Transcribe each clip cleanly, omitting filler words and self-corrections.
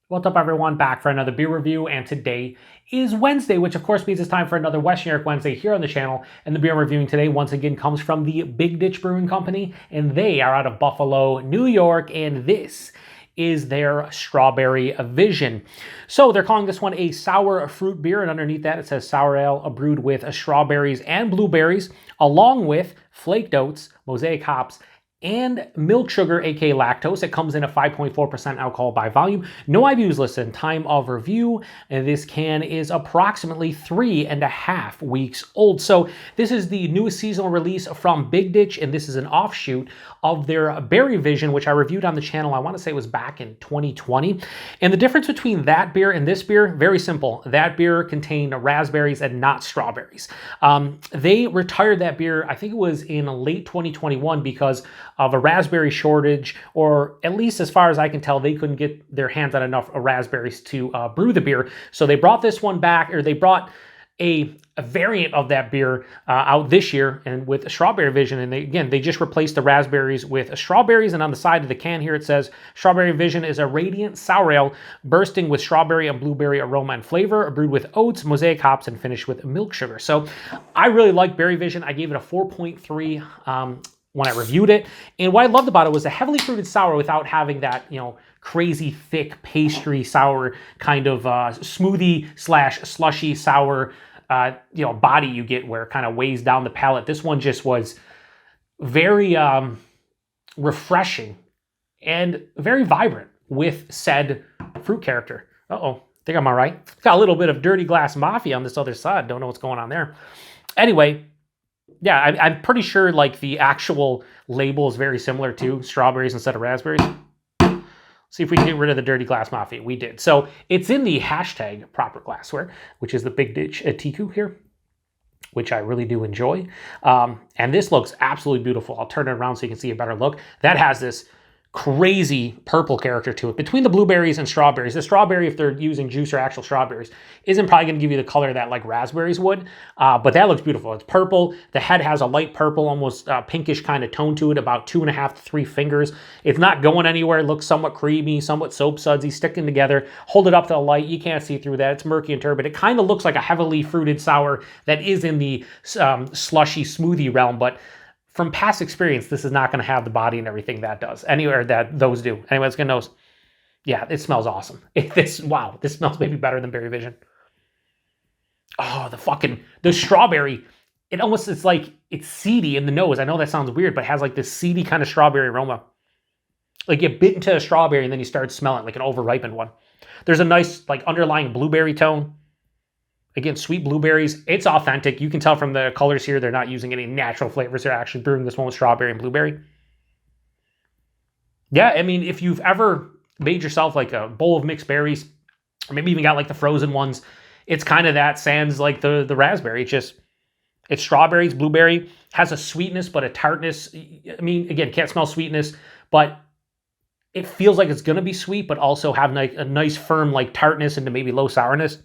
What's up, everyone? Back for another beer review, and today is Wednesday, which of course means it's time for another Western New York Wednesday here on the channel. And the beer I'm reviewing today, once again, comes from the Big Ditch Brewing Company, and they are out of Buffalo, New York, and this is their Strawberry Vision. So they're calling this one a sour fruit beer, and underneath that it says sour ale brewed with strawberries and blueberries, along with flaked oats, Mosaic hops, and milk sugar, aka lactose. It comes in at 5.4% alcohol by volume. No IBUs listed. Time of review, and this can is approximately 3.5 weeks old. So this is the newest seasonal release from Big Ditch, and this is an offshoot of their Berry Vision, which I reviewed on the channel. I want to say it was back in 2020. And the difference between that beer and this beer, very simple. That beer contained raspberries and not strawberries. They retired that beer, I think it was in late 2021, because of a raspberry shortage, or at least as far as I can tell, they couldn't get their hands on enough raspberries to brew the beer. So they brought this one back, or they brought a variant of that beer out this year, and with a Strawberry Vision. And they just replaced the raspberries with strawberries. And on the side of the can here, it says Strawberry Vision is a radiant sour ale bursting with strawberry and blueberry aroma and flavor, brewed with oats, Mosaic hops, and finished with milk sugar. So I really like Berry Vision. I gave it a 4.3 when I reviewed it. And what I loved about it was a heavily fruited sour without having that, crazy thick pastry sour kind of smoothie slash slushy sour, body you get where it kind of weighs down the palate. This one just was very refreshing and very vibrant with said fruit character. Uh-oh, think I'm all right. Got a little bit of Dirty Glass Mafia on this other side. Don't know what's going on there. Anyway, yeah, I'm pretty sure like the actual label is very similar to strawberries instead of raspberries. See if we can get rid of the Dirty Glass Mafia. We did. So it's in the hashtag proper glassware, which is the Big Ditch Tiku here, which I really do enjoy. And this looks absolutely beautiful. I'll turn it around so you can see a better look. That has this crazy purple character to it. Between the blueberries and strawberries, the strawberry, if they're using juice or actual strawberries, isn't probably going to give you the color that like raspberries would, but that looks beautiful. It's purple. The head has a light purple, almost pinkish kind of tone to it, about 2.5 to 3 fingers. It's not going anywhere. It looks somewhat creamy, somewhat soap sudsy, sticking together. Hold it up to the light. You can't see through that. It's murky and turbid. It kind of looks like a heavily fruited sour that is in the slushy smoothie realm, but from past experience, this is not going to have the body and everything that does. Anywhere that those do. Anyway, it's going to know. Yeah, it smells awesome. Wow, this smells maybe better than Berry Vision. Oh, the strawberry. It's like it's seedy in the nose. I know that sounds weird, but it has like this seedy kind of strawberry aroma. Like you bit into a strawberry and then you start smelling like an over-ripened one. There's a nice like underlying blueberry tone. Again, sweet blueberries. It's authentic. You can tell from the colors here, they're not using any natural flavors. They're actually brewing this one with strawberry and blueberry. Yeah, I mean, if you've ever made yourself like a bowl of mixed berries, or maybe even got like the frozen ones, it's kind of that sans like the raspberry. It's strawberries, blueberry, has a sweetness, but a tartness. I mean, again, can't smell sweetness, but it feels like it's going to be sweet, but also have like a nice firm like tartness into maybe low sourness.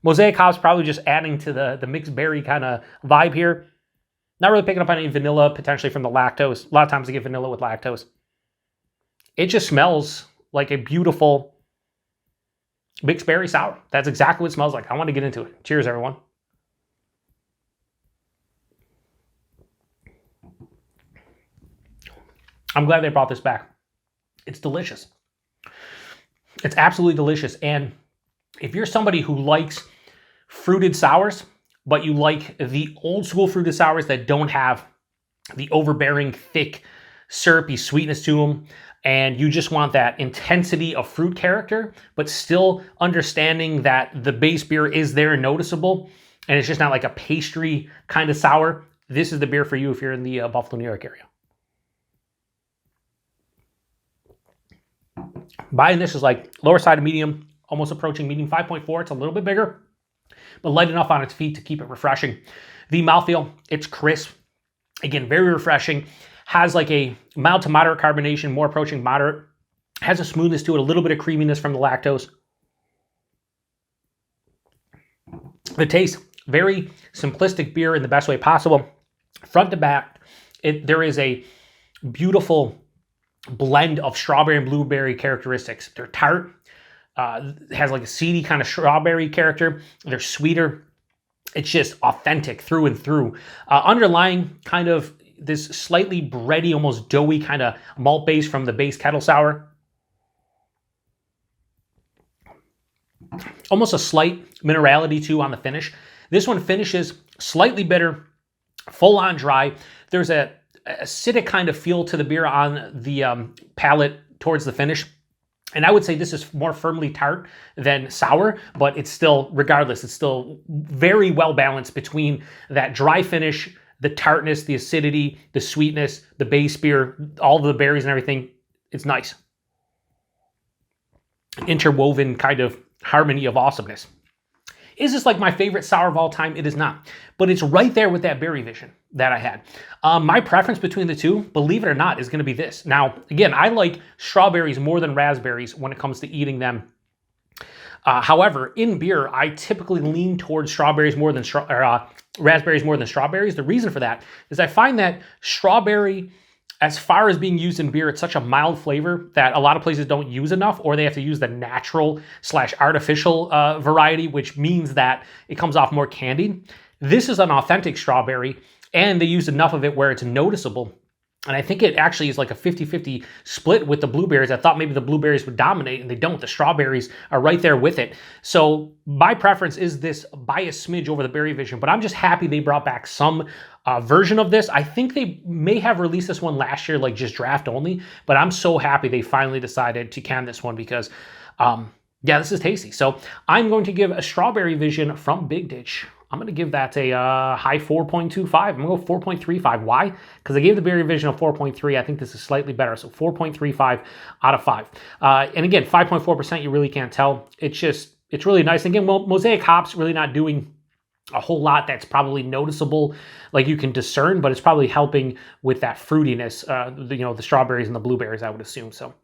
Mosaic hops probably just adding to the mixed berry kind of vibe here. Not really picking up on any vanilla, potentially from the lactose. A lot of times they get vanilla with lactose. It just smells like a beautiful mixed berry sour. That's exactly what it smells like. I want to get into it. Cheers, everyone. I'm glad they brought this back. It's delicious. It's absolutely delicious. And if you're somebody who likes fruited sours, but you like the old school fruited sours that don't have the overbearing, thick, syrupy sweetness to them, and you just want that intensity of fruit character, but still understanding that the base beer is there and noticeable, and it's just not like a pastry kind of sour, this is the beer for you if you're in the Buffalo, New York area. Buying this is like lower side of medium, almost approaching medium, 5.4. It's a little bit bigger, but light enough on its feet to keep it refreshing. The mouthfeel, it's crisp. Again, very refreshing. Has like a mild to moderate carbonation, more approaching moderate. Has a smoothness to it, a little bit of creaminess from the lactose. The taste, very simplistic beer in the best way possible. Front to back, there is a beautiful blend of strawberry and blueberry characteristics. They're tart. has like a seedy kind of strawberry character. They're sweeter. It's just authentic through and through. Underlying kind of this slightly bready, almost doughy kind of malt base from the base kettle sour. Almost a slight minerality too on the finish. This one finishes slightly bitter, full on dry. There's a acidic kind of feel to the beer on the palate towards the finish. And I would say this is more firmly tart than sour, but it's still, regardless, it's still very well balanced between that dry finish, the tartness, the acidity, the sweetness, the base beer, all of the berries and everything. It's nice. Interwoven kind of harmony of awesomeness. Is this like my favorite sour of all time? It is not. But it's right there with that berry vision that I had. My preference between the two, believe it or not, is going to be this. Now, again, I like strawberries more than raspberries when it comes to eating them. However, in beer, I typically lean towards strawberries more than raspberries more than strawberries. The reason for that is I find that strawberry, as far as being used in beer, it's such a mild flavor that a lot of places don't use enough, or they have to use the natural / artificial variety, which means that it comes off more candied. This is an authentic strawberry, and they use enough of it where it's noticeable. And I think it actually is like a 50-50 split with the blueberries. I thought maybe the blueberries would dominate, and they don't. The strawberries are right there with it. So my preference is this by a smidge over the berry vision, but I'm just happy they brought back some version of this. I think they may have released this one last year, like just draft only, but I'm so happy they finally decided to can this one because, yeah, this is tasty. So I'm going to give a strawberry vision from Big Ditch. I'm going to give that a high 4.25. I'm going to go 4.35. Why? Because I gave the berry vision a 4.3. I think this is slightly better. So 4.35 out of 5. And again, 5.4%, you really can't tell. It's really nice. And again, Mosaic hops really not doing a whole lot that's probably noticeable, like you can discern, but it's probably helping with that fruitiness, the strawberries and the blueberries, I would assume. So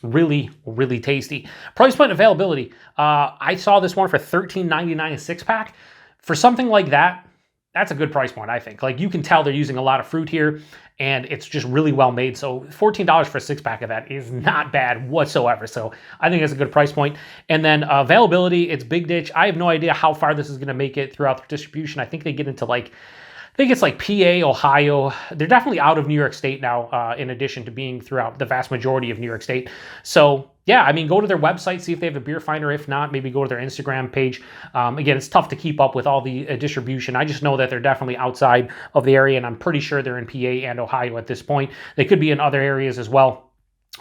really, really tasty. Price point availability. I saw this one for $13.99 a six-pack. For something like that, that's a good price point, I think. Like, you can tell they're using a lot of fruit here, and it's just really well made. So $14 for a six-pack of that is not bad whatsoever. So I think that's a good price point. And then availability, it's Big Ditch. I have no idea how far this is going to make it throughout the distribution. I think they get into I think it's like PA, Ohio. They're definitely out of New York State now, in addition to being throughout the vast majority of New York State. So yeah, I mean, go to their website, see if they have a beer finder. If not, maybe go to their Instagram page. Again, it's tough to keep up with all the distribution. I just know that they're definitely outside of the area, and I'm pretty sure they're in PA and Ohio at this point. They could be in other areas as well.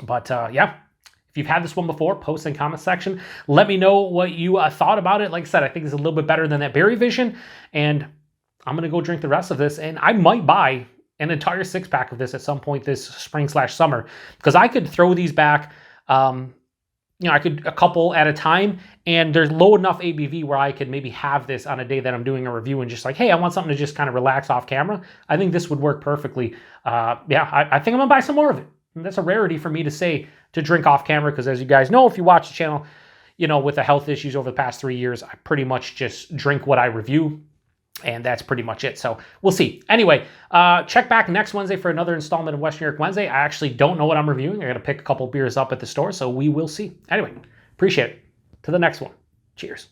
But yeah, if you've had this one before, post in the comment section. Let me know what you thought about it. Like I said, I think it's a little bit better than that Berry Vision, and I'm going to go drink the rest of this, and I might buy an entire six-pack of this at some point this spring/summer, because I could throw these back, I could a couple at a time, and there's low enough ABV where I could maybe have this on a day that I'm doing a review and just like, hey, I want something to just kind of relax off camera. I think this would work perfectly. Yeah, I think I'm going to buy some more of it. And that's a rarity for me to say to drink off camera, because as you guys know, if you watch the channel, with the health issues over the past 3 years, I pretty much just drink what I review. And that's pretty much it. So we'll see. Anyway, check back next Wednesday for another installment of West New York Wednesday. I actually don't know what I'm reviewing. I got to pick a couple beers up at the store, so we will see. Anyway, appreciate it. To the next one. Cheers.